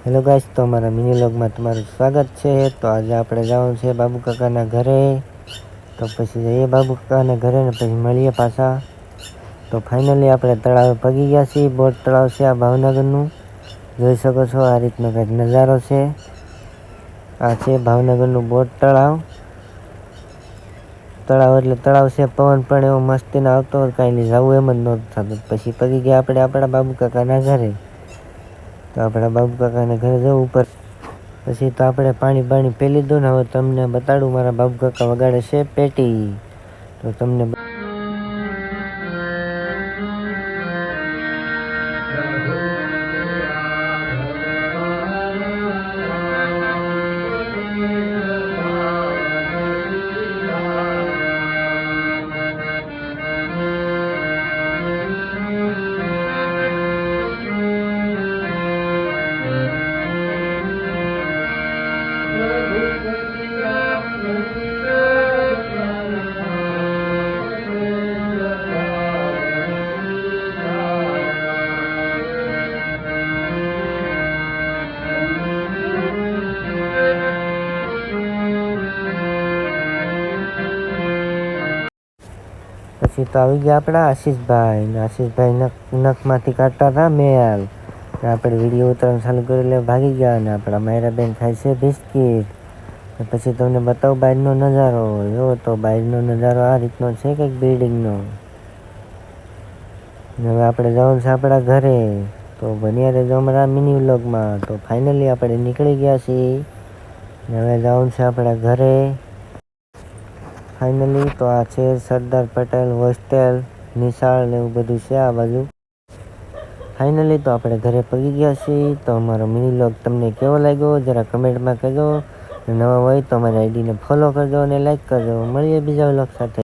Hello guys, તો અમારા mini વ્લોગમાં તમારું સ્વાગત છે। તો આજે આપણે જવાનું છે બાબુ કાકાના ઘરે, તો પછી જઈએ બાબુ કાકાના ઘરે ને પછી મળીએ પાછા। તો ફાઇનલી આપણે તળાવે પગી ગયા છીએ। બોટ તળાવ છે આ ભાવનગરનું, જોઈ શકો છો। આ રીતનો કંઈક નજારો છે। આ છે ભાવનગરનું બોટ તળાવ એટલે તળાવ છે। પવન પણ એવો મસ્તીનો આવતો હોય, કાંઈ જવું એમ જ નહોતું થતું। પછી પગી ગયા આપણે આપણા બાબુ કાકાના ઘરે। તો આપણા બાબુ કાકાના ઘરે જવું ઉપર, પછી તો આપણે પાણી પી લીધું ને હવે તમને બતાડું મારા બાબુ કાકા વગાડે છે પેટી। તો તમને પછી તો આવી ગયા આપણા આશીષભાઈ ને આશીષભાઈ નખમાંથી કાઢતા હતા મેલ ને આપણે વિડીયો ઉતારવાનું ચાલુ કરી એટલે ભાગી ગયા ને આપણા માયરાબેન ખાય છે બિસ્કીટ। પછી તમને બતાવું બહારનો નજારો। જો તો બહારનો નજારો આ રીતનો છે કંઈક બિલ્ડિંગનો। હવે આપણે જવાનું છે આપણા ઘરે, તો બન્યા રહેજો અમારા મિની વ્લોગમાં। તો ફાઇનલી આપણે નીકળી ગયા છીએ ને હવે જવાનું છે આપણા ઘરે ફાઇનલી। તો આ છે સરદાર પટેલ હોસ્ટેલ, નિશાળ ને એવું બધું છે આ બાજુ। ફાઇનલી તો આપણે ઘરે પગી ગયા છીએ। તો અમારો મિની વ્લોગ તમને કેવો લાગ્યો જરા કમેન્ટમાં કહેજો। નવા હોય તો અમારી આઈડીને ફોલો કરજો અને લાઈક કરજો। મળીએ બીજા વ્લોગ સાથે।